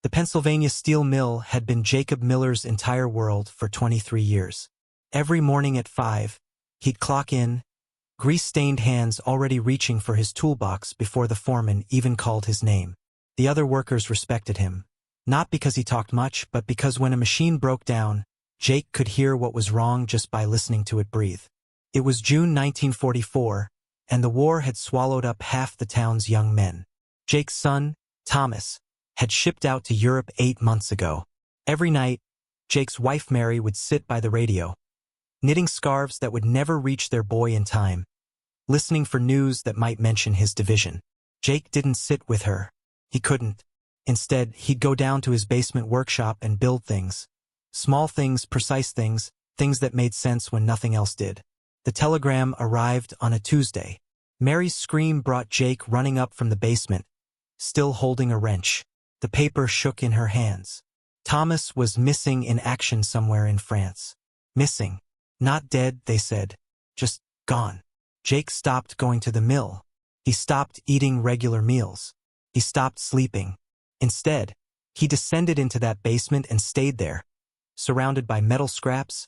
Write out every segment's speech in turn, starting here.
The Pennsylvania steel mill had been Jacob Miller's entire world for 23 years. Every morning at 5, he'd clock in, grease-stained hands already reaching for his toolbox before the foreman even called his name. The other workers respected him, not because he talked much, but because when a machine broke down, Jake could hear what was wrong just by listening to it breathe. It was June 1944, and the war had swallowed up half the town's young men. Jake's son, Thomas, had shipped out to Europe 8 months ago. Every night, Jake's wife Mary would sit by the radio, knitting scarves that would never reach their boy in time, listening for news that might mention his division. Jake didn't sit with her. He couldn't. Instead, he'd go down to his basement workshop and build things. Small things, precise things, things that made sense when nothing else did. The telegram arrived on a Tuesday. Mary's scream brought Jake running up from the basement, still holding a wrench. The paper shook in her hands. Thomas was missing in action somewhere in France. Missing. Not dead, they said. Just gone. Jake stopped going to the mill. He stopped eating regular meals. He stopped sleeping. Instead, he descended into that basement and stayed there, surrounded by metal scraps,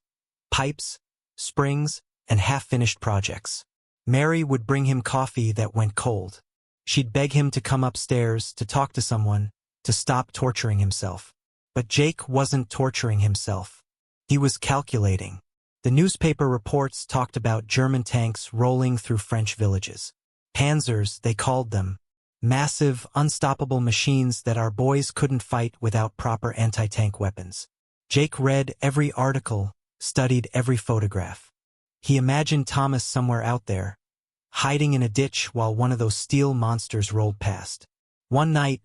pipes, springs, and half-finished projects. Mary would bring him coffee that went cold. She'd beg him to come upstairs, to talk to someone, to stop torturing himself. But Jake wasn't torturing himself. He was calculating. The newspaper reports talked about German tanks rolling through French villages. Panzers, they called them. Massive, unstoppable machines that our boys couldn't fight without proper anti-tank weapons. Jake read every article, studied every photograph. He imagined Thomas somewhere out there, hiding in a ditch while one of those steel monsters rolled past. One night,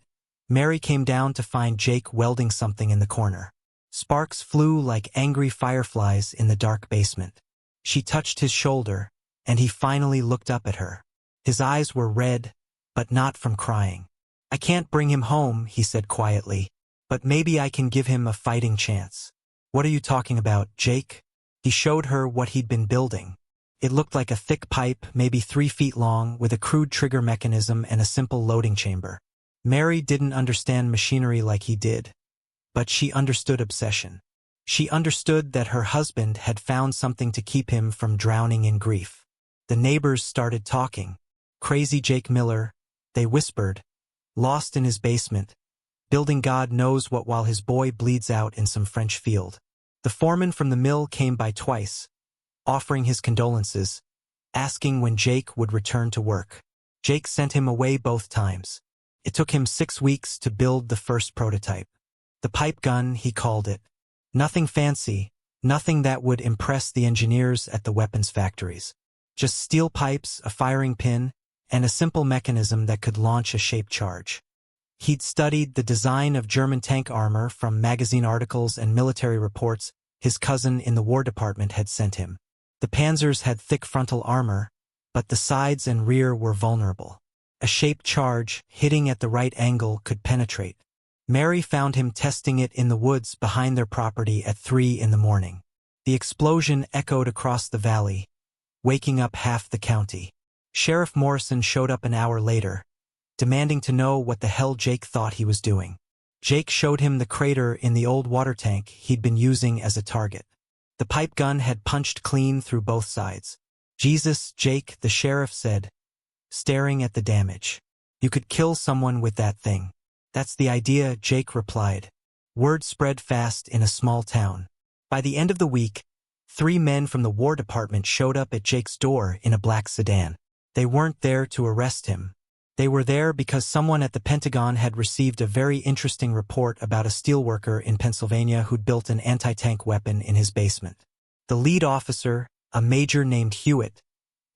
Mary came down to find Jake welding something in the corner. Sparks flew like angry fireflies in the dark basement. She touched his shoulder, and he finally looked up at her. His eyes were red, but not from crying. "I can't bring him home," he said quietly, "but maybe I can give him a fighting chance." "What are you talking about, Jake?" He showed her what he'd been building. It looked like a thick pipe, maybe 3 feet long, with a crude trigger mechanism and a simple loading chamber. Mary didn't understand machinery like he did, but she understood obsession. She understood that her husband had found something to keep him from drowning in grief. The neighbors started talking. Crazy Jake Miller, they whispered, lost in his basement, building God knows what while his boy bleeds out in some French field. The foreman from the mill came by twice, offering his condolences, asking when Jake would return to work. Jake sent him away both times. It took him 6 weeks to build the first prototype. The pipe gun, he called it. Nothing fancy, nothing that would impress the engineers at the weapons factories. Just steel pipes, a firing pin, and a simple mechanism that could launch a shaped charge. He'd studied the design of German tank armor from magazine articles and military reports his cousin in the War Department had sent him. The Panzers had thick frontal armor, but the sides and rear were vulnerable. A shaped charge, hitting at the right angle, could penetrate. Mary found him testing it in the woods behind their property at 3 in the morning. The explosion echoed across the valley, waking up half the county. Sheriff Morrison showed up an hour later, demanding to know what the hell Jake thought he was doing. Jake showed him the crater in the old water tank he'd been using as a target. The pipe gun had punched clean through both sides. "Jesus, Jake," the sheriff said, staring at the damage. "You could kill someone with that thing." "That's the idea," Jake replied. Word spread fast in a small town. By the end of the week, 3 men from the War Department showed up at Jake's door in a black sedan. They weren't there to arrest him. They were there because someone at the Pentagon had received a very interesting report about a steelworker in Pennsylvania who'd built an anti-tank weapon in his basement. The lead officer, a major named Hewitt,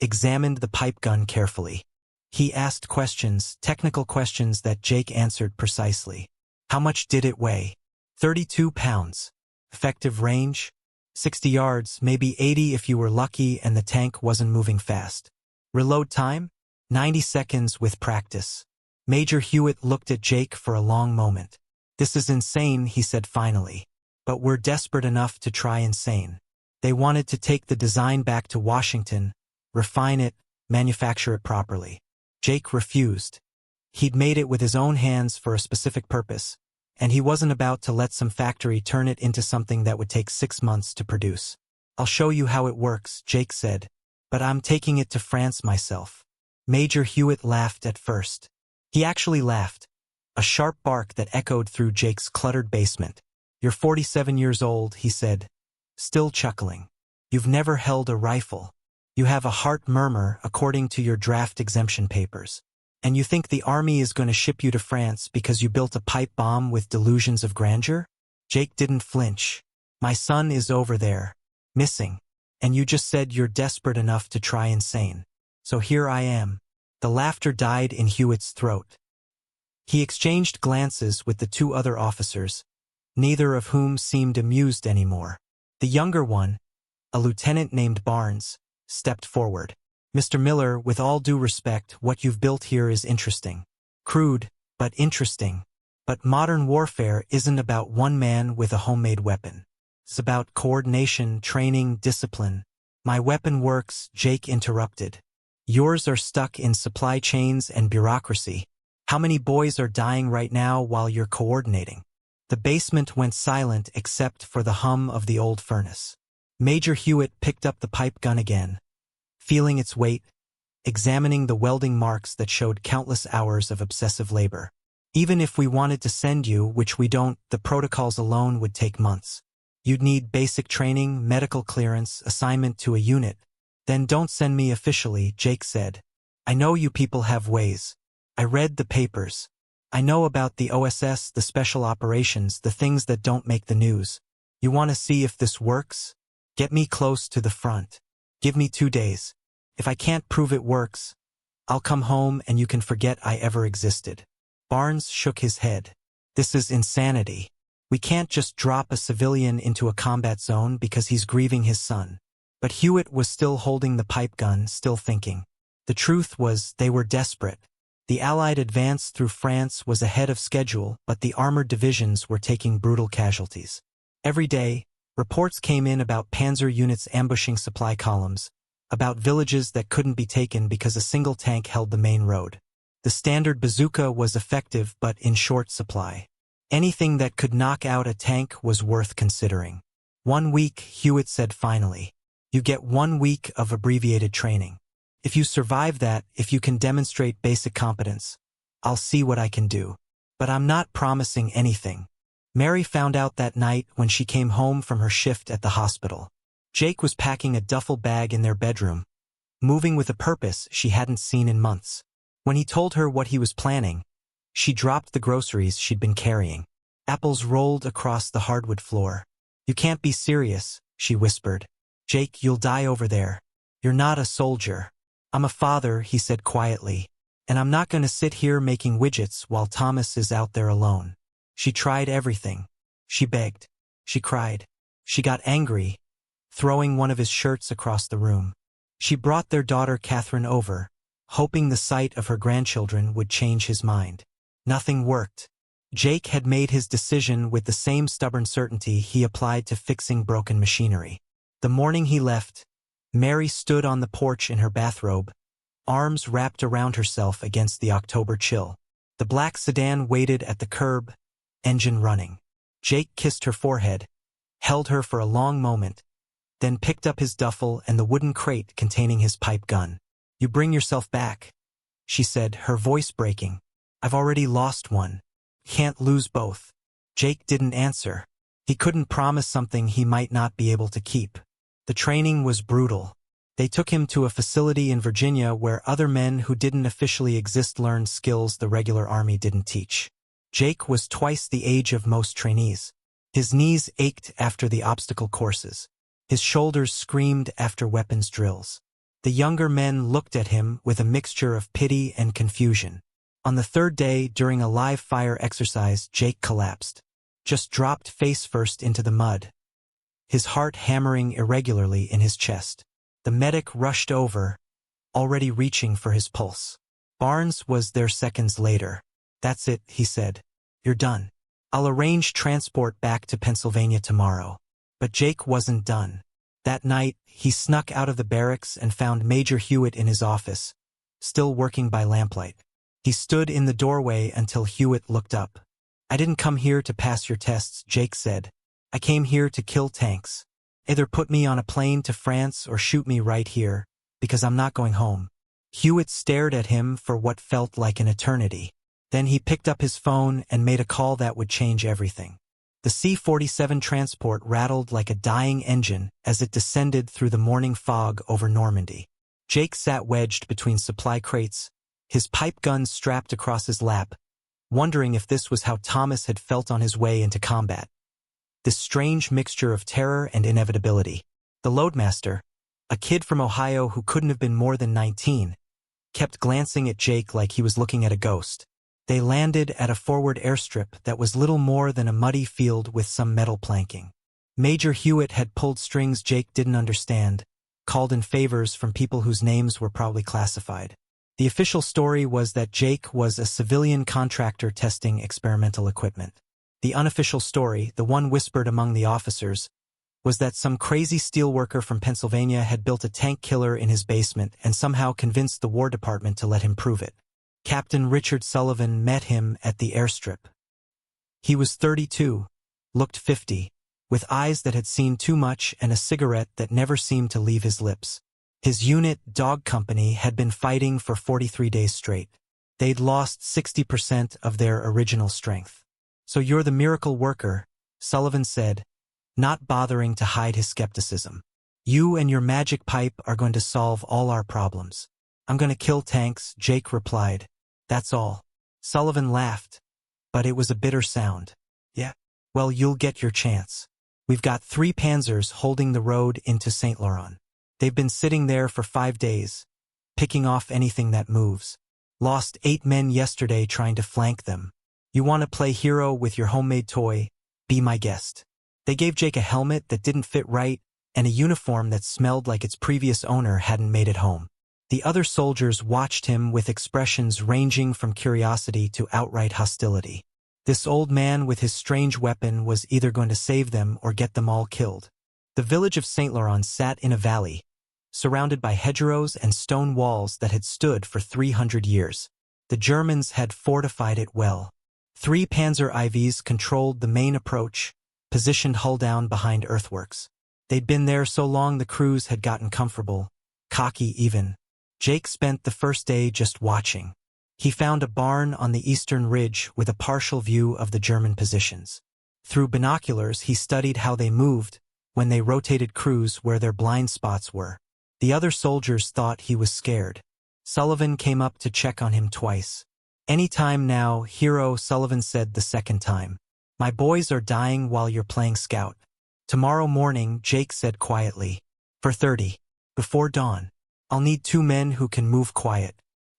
examined the pipe gun carefully. He asked questions, technical questions that Jake answered precisely. How much did it weigh? 32 pounds. Effective range? 60 yards, maybe 80 if you were lucky and the tank wasn't moving fast. Reload time? 90 seconds with practice. Major Hewitt looked at Jake for a long moment. "This is insane," he said finally. "But we're desperate enough to try insane." They wanted to take the design back to Washington, refine it, manufacture it properly. Jake refused. He'd made it with his own hands for a specific purpose, And he wasn't about to let some factory turn it into something that would take 6 months to produce. "I'll show you how it works," Jake said. "But I'm taking it to France myself." Major Hewitt laughed at first. He actually laughed. A sharp bark that echoed through Jake's cluttered basement. "You're 47 years old," he said, still chuckling. "You've never held a rifle. You have a heart murmur according to your draft exemption papers. And you think the army is going to ship you to France because you built a pipe bomb with delusions of grandeur?" Jake didn't flinch. "My son is over there, missing. And you just said you're desperate enough to try insane. So here I am." The laughter died in Hewitt's throat. He exchanged glances with the 2 other officers, neither of whom seemed amused anymore. The younger one, a lieutenant named Barnes, stepped forward. "Mr. Miller, with all due respect, what you've built here is interesting. Crude, but interesting. But modern warfare isn't about one man with a homemade weapon. It's about coordination, training, discipline." "My weapon works," Jake interrupted. "Yours are stuck in supply chains and bureaucracy. How many boys are dying right now while you're coordinating?" The basement went silent except for the hum of the old furnace. Major Hewitt picked up the pipe gun again, feeling its weight, examining the welding marks that showed countless hours of obsessive labor. "Even if we wanted to send you, which we don't, the protocols alone would take months. You'd need basic training, medical clearance, assignment to a unit." "Then don't send me officially," Jake said. "I know you people have ways. I read the papers. I know about the OSS, the special operations, the things that don't make the news. You want to see if this works? Get me close to the front. Give me 2 days. If I can't prove it works, I'll come home and you can forget I ever existed." Barnes shook his head. "This is insanity. We can't just drop a civilian into a combat zone because he's grieving his son." But Hewitt was still holding the pipe gun, still thinking. The truth was, they were desperate. The Allied advance through France was ahead of schedule, but the armored divisions were taking brutal casualties. Every day, reports came in about Panzer units ambushing supply columns, about villages that couldn't be taken because a single tank held the main road. The standard bazooka was effective but in short supply. Anything that could knock out a tank was worth considering. "1 week," Hewitt said finally. "You get 1 week of abbreviated training. If you survive that, if you can demonstrate basic competence, I'll see what I can do. But I'm not promising anything." Mary found out that night when she came home from her shift at the hospital. Jake was packing a duffel bag in their bedroom, moving with a purpose she hadn't seen in months. When he told her what he was planning, she dropped the groceries she'd been carrying. Apples rolled across the hardwood floor. "You can't be serious," she whispered. "Jake, you'll die over there. You're not a soldier." "I'm a father," he said quietly, "and I'm not going to sit here making widgets while Thomas is out there alone." She tried everything. She begged. She cried. She got angry, throwing one of his shirts across the room. She brought their daughter Catherine over, hoping the sight of her grandchildren would change his mind. Nothing worked. Jake had made his decision with the same stubborn certainty he applied to fixing broken machinery. The morning he left, Mary stood on the porch in her bathrobe, arms wrapped around herself against the October chill. The black sedan waited at the curb, engine running. Jake kissed her forehead, held her for a long moment, then picked up his duffel and the wooden crate containing his pipe gun. "You bring yourself back," she said, her voice breaking. "I've already lost one. Can't lose both." Jake didn't answer. He couldn't promise something he might not be able to keep. The training was brutal. They took him to a facility in Virginia where other men who didn't officially exist learned skills the regular army didn't teach. Jake was twice the age of most trainees. His knees ached after the obstacle courses. His shoulders screamed after weapons drills. The younger men looked at him with a mixture of pity and confusion. On the 3rd day, during a live fire exercise, Jake collapsed, just dropped face first into the mud, his heart hammering irregularly in his chest. The medic rushed over, already reaching for his pulse. Barnes was there seconds later. "That's it," he said. "You're done. I'll arrange transport back to Pennsylvania tomorrow." But Jake wasn't done. That night, he snuck out of the barracks and found Major Hewitt in his office, still working by lamplight. He stood in the doorway until Hewitt looked up. I didn't come here to pass your tests, Jake said. I came here to kill tanks. Either put me on a plane to France or shoot me right here, because I'm not going home. Hewitt stared at him for what felt like an eternity. Then he picked up his phone and made a call that would change everything. The C-47 transport rattled like a dying engine as it descended through the morning fog over Normandy. Jake sat wedged between supply crates, his pipe gun strapped across his lap, wondering if this was how Thomas had felt on his way into combat. This strange mixture of terror and inevitability. The loadmaster, a kid from Ohio who couldn't have been more than 19, kept glancing at Jake like he was looking at a ghost. They landed at a forward airstrip that was little more than a muddy field with some metal planking. Major Hewitt had pulled strings Jake didn't understand, called in favors from people whose names were probably classified. The official story was that Jake was a civilian contractor testing experimental equipment. The unofficial story, the one whispered among the officers, was that some crazy steelworker from Pennsylvania had built a tank killer in his basement and somehow convinced the War Department to let him prove it. Captain Richard Sullivan met him at the airstrip. He was 32, looked 50, with eyes that had seen too much and a cigarette that never seemed to leave his lips. His unit, Dog Company, had been fighting for 43 days straight. They'd lost 60% of their original strength. So you're the miracle worker, Sullivan said, not bothering to hide his skepticism. You and your magic pipe are going to solve all our problems. I'm going to kill tanks, Jake replied. That's all. Sullivan laughed, but it was a bitter sound. Yeah? Well, you'll get your chance. We've got 3 Panzers holding the road into St. Laurent. They've been sitting there for 5 days, picking off anything that moves. Lost 8 men yesterday trying to flank them. You want to play hero with your homemade toy? Be my guest. They gave Jake a helmet that didn't fit right and a uniform that smelled like its previous owner hadn't made it home. The other soldiers watched him with expressions ranging from curiosity to outright hostility. This old man with his strange weapon was either going to save them or get them all killed. The village of St. Laurent sat in a valley, surrounded by hedgerows and stone walls that had stood for 300 years. The Germans had fortified it well. 3 Panzer IVs controlled the main approach, positioned hull down behind earthworks. They'd been there so long the crews had gotten comfortable, cocky even. Jake spent the first day just watching. He found a barn on the eastern ridge with a partial view of the German positions. Through binoculars, he studied how they moved when they rotated crews where their blind spots were. The other soldiers thought he was scared. Sullivan came up to check on him twice. Any time now, hero, Sullivan said the second time. My boys are dying while you're playing scout. Tomorrow morning, Jake said quietly. For 30. Before dawn. I'll need 2 men who can move quiet.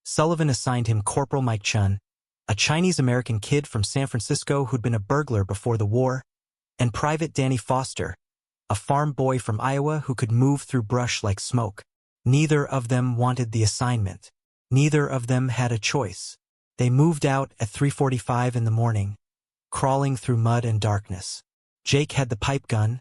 Sullivan assigned him Corporal Mike Chun, a Chinese-American kid from San Francisco who'd been a burglar before the war, and Private Danny Foster, a farm boy from Iowa who could move through brush like smoke. Neither of them wanted the assignment. Neither of them had a choice. They moved out at 3:45 in the morning, crawling through mud and darkness. Jake had the pipe gun,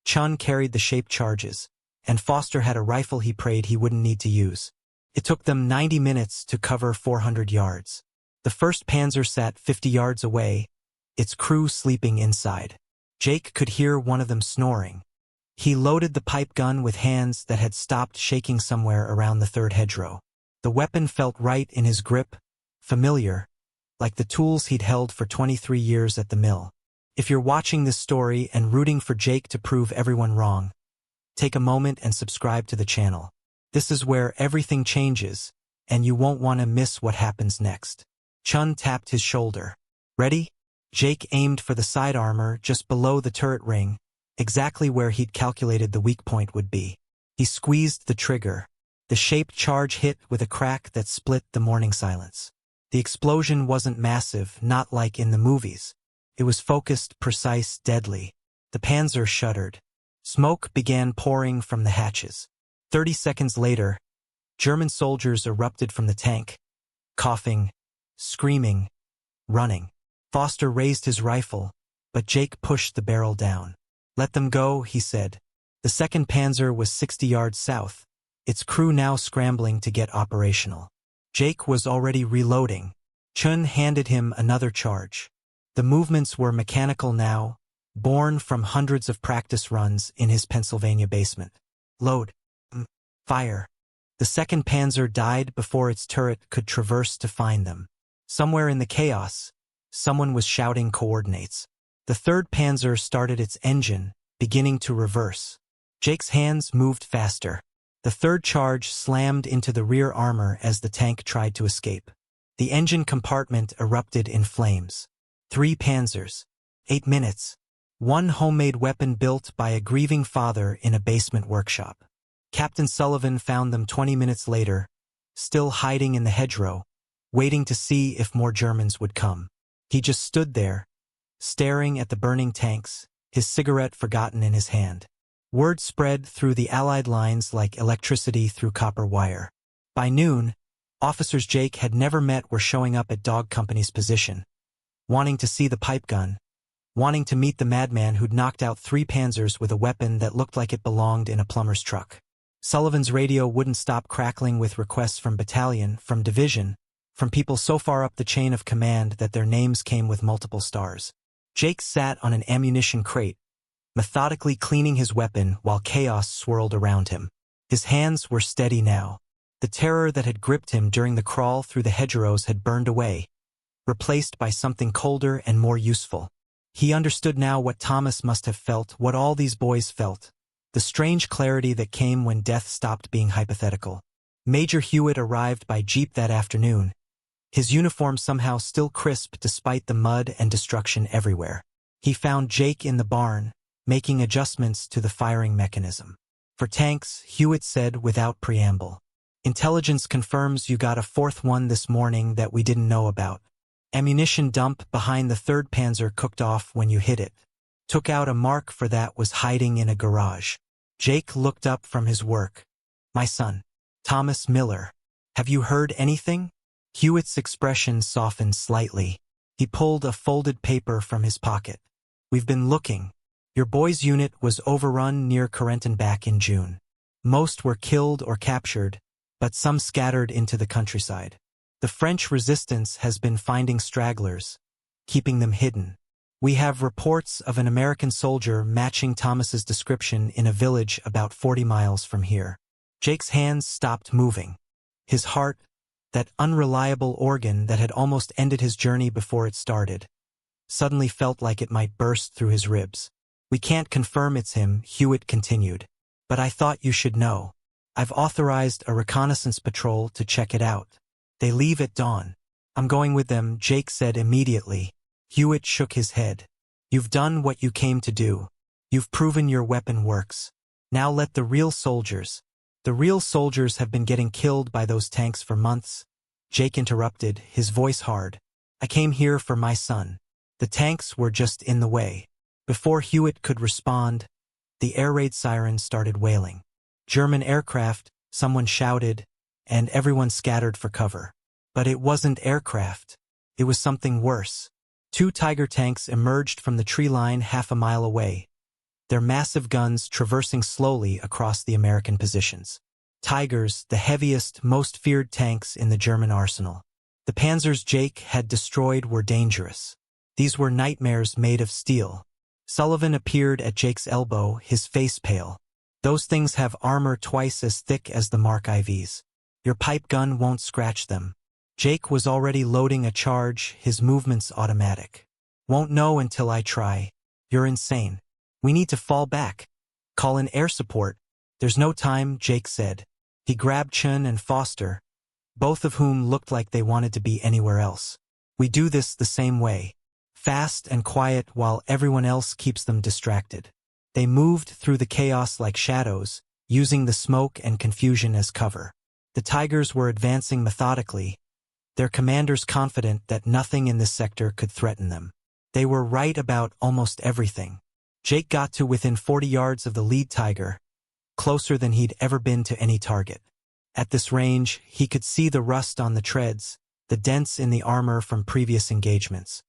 Chun carried the shaped charges, and Foster had a rifle he prayed he wouldn't need to use. It took them 90 minutes to cover 400 yards. The first Panzer sat 50 yards away, its crew sleeping inside. Jake could hear one of them snoring. He loaded the pipe gun with hands that had stopped shaking somewhere around the 3rd hedgerow. The weapon felt right in his grip, familiar, like the tools he'd held for 23 years at the mill. If you're watching this story and rooting for Jake to prove everyone wrong, take a moment and subscribe to the channel. This is where everything changes, and you won't want to miss what happens next. Chun tapped his shoulder. Ready? Jake aimed for the side armor just below the turret ring, exactly where he'd calculated the weak point would be. He squeezed the trigger. The shaped charge hit with a crack that split the morning silence. The explosion wasn't massive, not like in the movies. It was focused, precise, deadly. The Panzer shuddered. Smoke began pouring from the hatches. 30 seconds later, German soldiers erupted from the tank, coughing, screaming, running. Foster raised his rifle, but Jake pushed the barrel down. Let them go, he said. The 2nd Panzer was 60 yards south, its crew now scrambling to get operational. Jake was already reloading. Chun handed him another charge. The movements were mechanical now, born from hundreds of practice runs in his Pennsylvania basement. Load. Fire. The second Panzer died before its turret could traverse to find them. Somewhere in the chaos, someone was shouting coordinates. The third Panzer started its engine, beginning to reverse. Jake's hands moved faster. The third charge slammed into the rear armor as the tank tried to escape. The engine compartment erupted in flames. 3 Panzers. 8 minutes. One homemade weapon built by a grieving father in a basement workshop. Captain Sullivan found them 20 minutes later, still hiding in the hedgerow, waiting to see if more Germans would come. He just stood there, staring at the burning tanks, his cigarette forgotten in his hand. Word spread through the Allied lines like electricity through copper wire. By noon, officers Jake had never met were showing up at Dog Company's position, wanting to see the pipe gun, wanting to meet the madman who'd knocked out 3 Panzers with a weapon that looked like it belonged in a plumber's truck. Sullivan's radio wouldn't stop crackling with requests from battalion, from division, from people so far up the chain of command that their names came with multiple stars. Jake sat on an ammunition crate, methodically cleaning his weapon while chaos swirled around him. His hands were steady now. The terror that had gripped him during the crawl through the hedgerows had burned away, replaced by something colder and more useful. He understood now what Thomas must have felt, what all these boys felt. The strange clarity that came when death stopped being hypothetical. Major Hewitt arrived by jeep that afternoon, his uniform somehow still crisp despite the mud and destruction everywhere. He found Jake in the barn, making adjustments to the firing mechanism. For tanks, Hewitt said without preamble. Intelligence confirms you got a 4th one this morning that we didn't know about. Ammunition dump behind the 3rd Panzer cooked off when you hit it. Took out a mark for that was hiding in a garage. Jake looked up from his work. My son, Thomas Miller. Have you heard anything? Hewitt's expression softened slightly. He pulled a folded paper from his pocket. We've been looking. Your boy's unit was overrun near Corentin back in June. Most were killed or captured, but some scattered into the countryside. The French resistance has been finding stragglers, keeping them hidden. We have reports of an American soldier matching Thomas's description in a village about 40 miles from here. Jake's hands stopped moving. His heart, that unreliable organ that had almost ended his journey before it started, suddenly felt like it might burst through his ribs. We can't confirm it's him, Hewitt continued. But I thought you should know. I've authorized a reconnaissance patrol to check it out. They leave at dawn. I'm going with them, Jake said immediately. Hewitt shook his head. You've done what you came to do. You've proven your weapon works. Now let the real soldiers. The real soldiers have been getting killed by those tanks for months. Jake interrupted, his voice hard. I came here for my son. The tanks were just in the way. Before Hewitt could respond, the air raid siren started wailing. German aircraft, someone shouted, and everyone scattered for cover. But it wasn't aircraft. It was something worse. 2 Tiger tanks emerged from the tree line half a mile away, their massive guns traversing slowly across the American positions. Tigers, the heaviest, most feared tanks in the German arsenal. The Panzers Jake had destroyed were dangerous. These were nightmares made of steel. Sullivan appeared at Jake's elbow, his face pale. Those things have armor twice as thick as the Mark IVs. Your pipe gun won't scratch them. Jake was already loading a charge, his movements automatic. Won't know until I try. You're insane. We need to fall back. Call in air support. There's no time, Jake said. He grabbed Chun and Foster, both of whom looked like they wanted to be anywhere else. We do this the same way. Fast and quiet while everyone else keeps them distracted. They moved through the chaos like shadows, using the smoke and confusion as cover. The Tigers were advancing methodically, their commanders confident that nothing in this sector could threaten them. They were right about almost everything. Jake got to within 40 yards of the lead Tiger, closer than he'd ever been to any target. At this range, he could see the rust on the treads, the dents in the armor from previous engagements.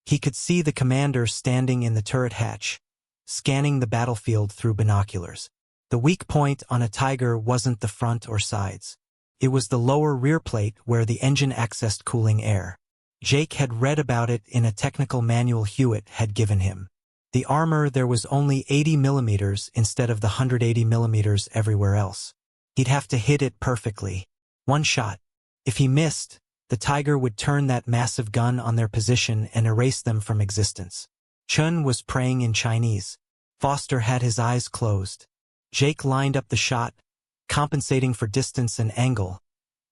He could see the commander standing in the turret hatch, scanning the battlefield through binoculars. The weak point on a Tiger wasn't the front or sides. It was the lower rear plate where the engine accessed cooling air. Jake had read about it in a technical manual Hewitt had given him. The armor there was only 80 millimeters instead of the 180 millimeters everywhere else. He'd have to hit it perfectly. One shot. If he missed, the Tiger would turn that massive gun on their position and erase them from existence. Chun was praying in Chinese. Foster had his eyes closed. Jake lined up the shot, compensating for distance and angle,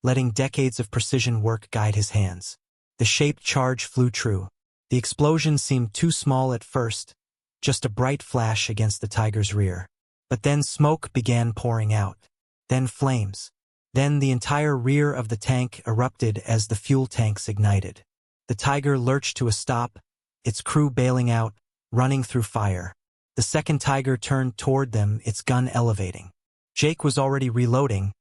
letting decades of precision work guide his hands. The shaped charge flew true. The explosion seemed too small at first, just a bright flash against the Tiger's rear. But then smoke began pouring out. Then flames. Then the entire rear of the tank erupted as the fuel tanks ignited. The Tiger lurched to a stop, its crew bailing out, running through fire. The second Tiger turned toward them, its gun elevating. Jake was already reloading,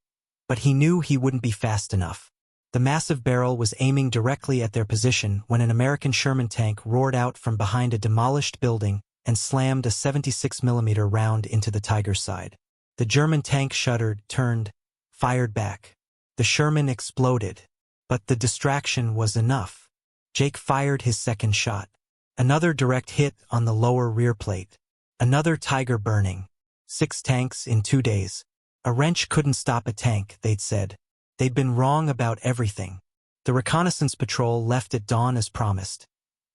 but he knew he wouldn't be fast enough. The massive barrel was aiming directly at their position when an American Sherman tank roared out from behind a demolished building and slammed a 76mm round into the Tiger's side. The German tank shuddered, turned, fired back. The Sherman exploded, but the distraction was enough. Jake fired his second shot. Another direct hit on the lower rear plate. Another Tiger burning. 6 tanks in 2 days. A wrench couldn't stop a tank, they'd said. They'd been wrong about everything. The reconnaissance patrol left at dawn as promised.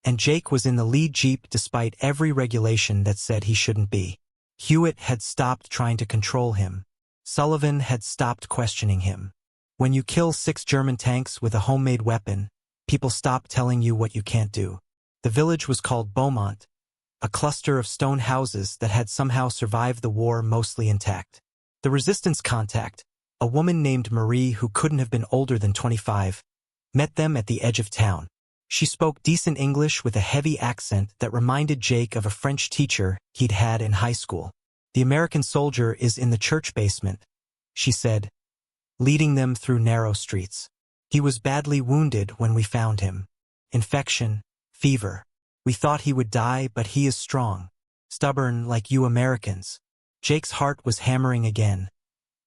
And Jake was in the lead jeep despite every regulation that said he shouldn't be. Hewitt had stopped trying to control him. Sullivan had stopped questioning him. When you kill 6 German tanks with a homemade weapon, people stop telling you what you can't do. The village was called Beaumont, a cluster of stone houses that had somehow survived the war mostly intact. The resistance contact, a woman named Marie who couldn't have been older than 25, met them at the edge of town. She spoke decent English with a heavy accent that reminded Jake of a French teacher he'd had in high school. "The American soldier is in the church basement," she said, leading them through narrow streets. "He was badly wounded when we found him. Infection, fever. We thought he would die, but he is strong. Stubborn like you Americans." Jake's heart was hammering again,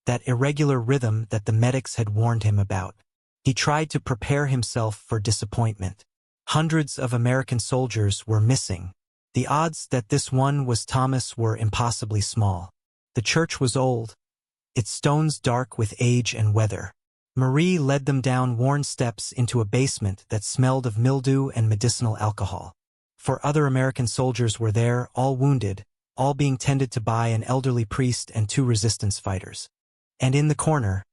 that irregular rhythm that the medics had warned him about. He tried to prepare himself for disappointment. Hundreds of American soldiers were missing. The odds that this one was Thomas were impossibly small. The church was old, its stones dark with age and weather. Marie led them down worn steps into a basement that smelled of mildew and medicinal alcohol. 4 other American soldiers were there, all wounded, all being tended to by an elderly priest and 2 resistance fighters. And in the corner,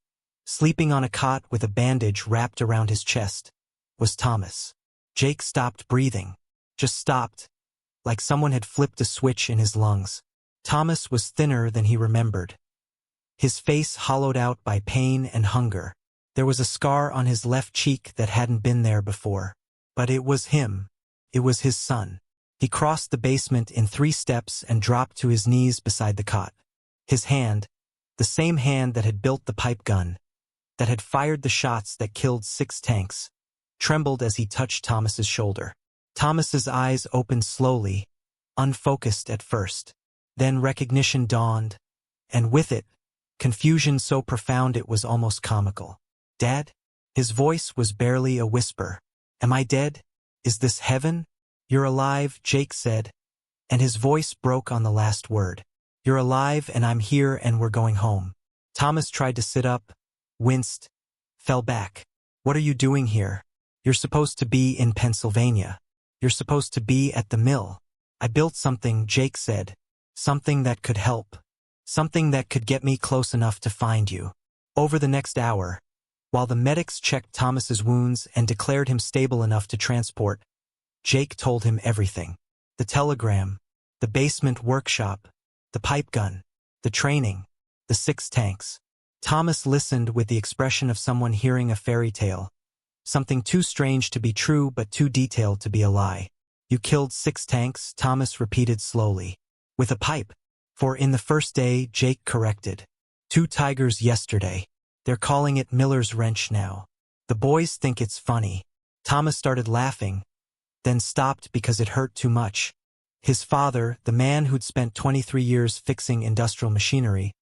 sleeping on a cot with a bandage wrapped around his chest, was Thomas. Jake stopped breathing. Just stopped, like someone had flipped a switch in his lungs. Thomas was thinner than he remembered. His face hollowed out by pain and hunger. There was a scar on his left cheek that hadn't been there before. But it was him. It was his son. He crossed the basement in 3 steps and dropped to his knees beside the cot. His hand, the same hand that had built the pipe gun, that had fired the shots that killed 6 tanks, trembled as he touched Thomas's shoulder. Thomas's eyes opened slowly, unfocused at first. Then recognition dawned, and with it, confusion so profound it was almost comical. "Dad?" His voice was barely a whisper. "Am I dead? Is this heaven?" "You're alive," Jake said, and his voice broke on the last word. "You're alive and I'm here and we're going home." Thomas tried to sit up, winced, fell back. "What are you doing here? You're supposed to be in Pennsylvania. You're supposed to be at the mill." "I built something," Jake said. "Something that could help. Something that could get me close enough to find you." Over the next hour, while the medics checked Thomas's wounds and declared him stable enough to transport, Jake told him everything. The telegram, the basement workshop, the pipe gun, the training, the 6 tanks. Thomas listened with the expression of someone hearing a fairy tale. Something too strange to be true but too detailed to be a lie. "You killed 6 tanks," Thomas repeated slowly. "With a pipe." For in the first day, Jake corrected. 2 Tigers yesterday. They're calling it Miller's wrench now. The boys think it's funny. Thomas started laughing, then stopped because it hurt too much. His father, the man who'd spent 23 years fixing industrial machinery,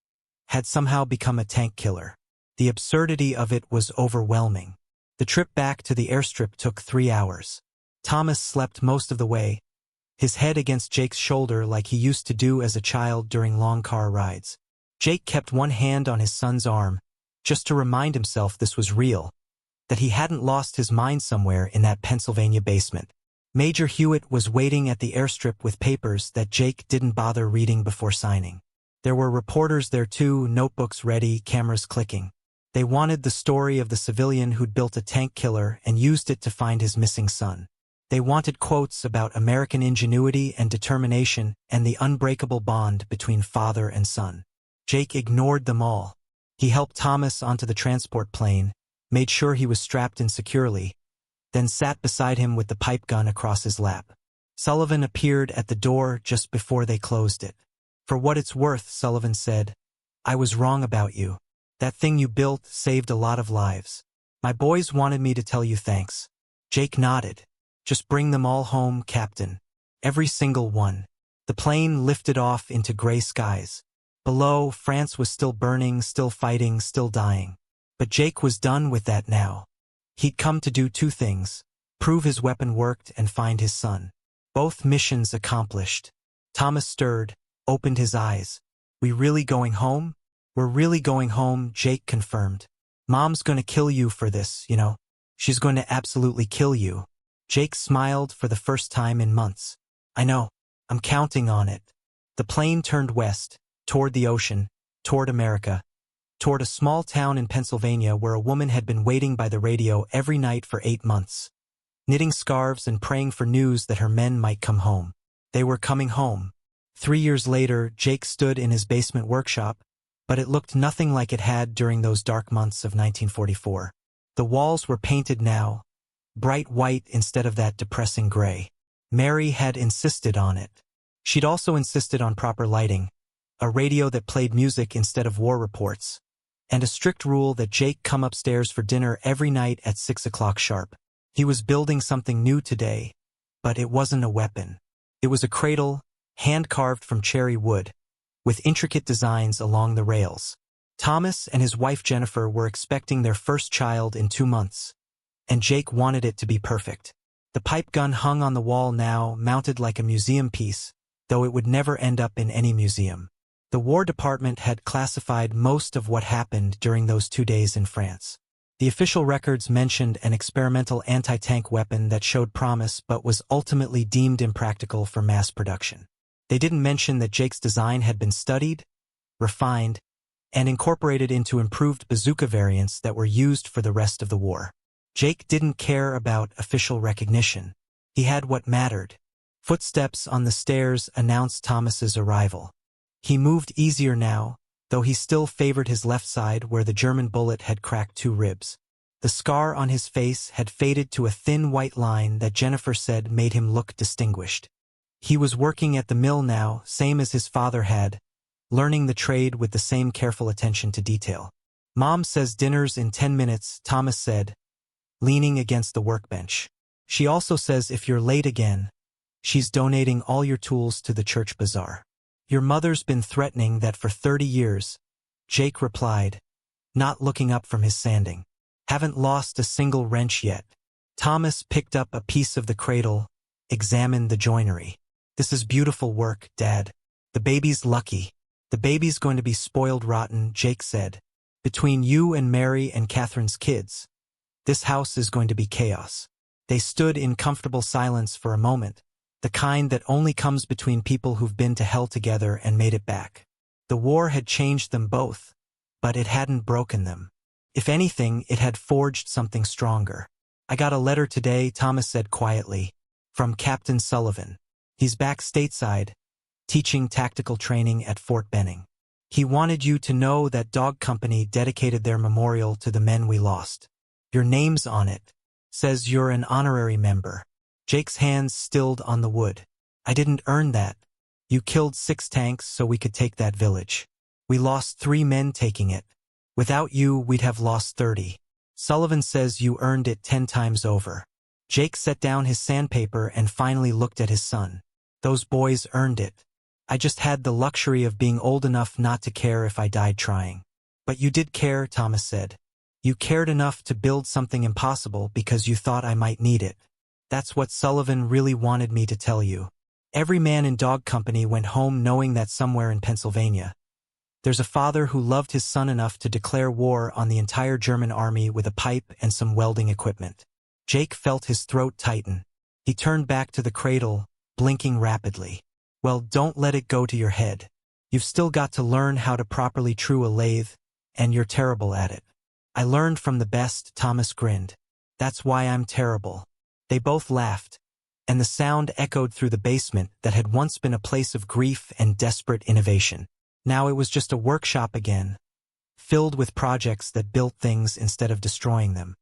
had somehow become a tank killer. The absurdity of it was overwhelming. The trip back to the airstrip took 3 hours. Thomas slept most of the way, his head against Jake's shoulder like he used to do as a child during long car rides. Jake kept one hand on his son's arm, just to remind himself this was real, that he hadn't lost his mind somewhere in that Pennsylvania basement. Major Hewitt was waiting at the airstrip with papers that Jake didn't bother reading before signing. There were reporters there too, notebooks ready, cameras clicking. They wanted the story of the civilian who'd built a tank killer and used it to find his missing son. They wanted quotes about American ingenuity and determination and the unbreakable bond between father and son. Jake ignored them all. He helped Thomas onto the transport plane, made sure he was strapped in securely, then sat beside him with the pipe gun across his lap. Sullivan appeared at the door just before they closed it. "For what it's worth," Sullivan said, "I was wrong about you. That thing you built saved a lot of lives. My boys wanted me to tell you thanks." Jake nodded. "Just bring them all home, Captain. Every single one." The plane lifted off into gray skies. Below, France was still burning, still fighting, still dying. But Jake was done with that now. He'd come to do 2 things: prove his weapon worked and find his son. Both missions accomplished. Thomas stirred, opened his eyes. "We really going home?" "We're really going home," Jake confirmed. "Mom's gonna kill you for this, you know. She's going to absolutely kill you." Jake smiled for the first time in months. "I know. I'm counting on it." The plane turned west, toward the ocean, toward America, toward a small town in Pennsylvania where a woman had been waiting by the radio every night for 8 months, knitting scarves and praying for news that her men might come home. They were coming home. 3 years later, Jake stood in his basement workshop, but it looked nothing like it had during those dark months of 1944. The walls were painted now, bright white instead of that depressing gray. Mary had insisted on it. She'd also insisted on proper lighting, a radio that played music instead of war reports, and a strict rule that Jake come upstairs for dinner every night at 6 o'clock sharp. He was building something new today, but it wasn't a weapon. It was a cradle, hand-carved from cherry wood, with intricate designs along the rails. Thomas and his wife Jennifer were expecting their first child in 2 months, and Jake wanted it to be perfect. The pipe gun hung on the wall now, mounted like a museum piece, though it would never end up in any museum. The War Department had classified most of what happened during those 2 days in France. The official records mentioned an experimental anti-tank weapon that showed promise but was ultimately deemed impractical for mass production. They didn't mention that Jake's design had been studied, refined, and incorporated into improved bazooka variants that were used for the rest of the war. Jake didn't care about official recognition. He had what mattered. Footsteps on the stairs announced Thomas's arrival. He moved easier now, though he still favored his left side where the German bullet had cracked 2 ribs. The scar on his face had faded to a thin white line that Jennifer said made him look distinguished. He was working at the mill now, same as his father had, learning the trade with the same careful attention to detail. "Mom says dinner's in 10 minutes, Thomas said, leaning against the workbench. "She also says if you're late again, she's donating all your tools to the church bazaar." "Your mother's been threatening that for 30 years, Jake replied, not looking up from his sanding. "Haven't lost a single wrench yet." Thomas picked up a piece of the cradle, examined the joinery. "This is beautiful work, Dad. The baby's lucky. The baby's going to be spoiled rotten," Jake said. "Between you and Mary and Catherine's kids, this house is going to be chaos." They stood in comfortable silence for a moment, the kind that only comes between people who've been to hell together and made it back. The war had changed them both, but it hadn't broken them. If anything, it had forged something stronger. "I got a letter today," Thomas said quietly, "from Captain Sullivan. He's back stateside, teaching tactical training at Fort Benning. He wanted you to know that Dog Company dedicated their memorial to the men we lost. Your name's on it. Says you're an honorary member." Jake's hands stilled on the wood. "I didn't earn that. You killed 6 tanks so we could take that village. We lost 3 men taking it. Without you, we'd have lost 30. Sullivan says you earned it 10 times over." Jake set down his sandpaper and finally looked at his son. "Those boys earned it. I just had the luxury of being old enough not to care if I died trying." "But you did care," Thomas said. You cared enough to build something impossible because you thought I might need it. That's what Sullivan really wanted me to tell you. Every man in Dog Company went home knowing that somewhere in Pennsylvania, there's a father who loved his son enough to declare war on the entire German army with a pipe and some welding equipment. Jake felt his throat tighten. He turned back to the cradle, blinking rapidly. Well, don't let it go to your head. You've still got to learn how to properly true a lathe, and you're terrible at it. I learned from the best, Thomas grinned. That's why I'm terrible. They both laughed, and the sound echoed through the basement that had once been a place of grief and desperate innovation. Now it was just a workshop again, filled with projects that built things instead of destroying them.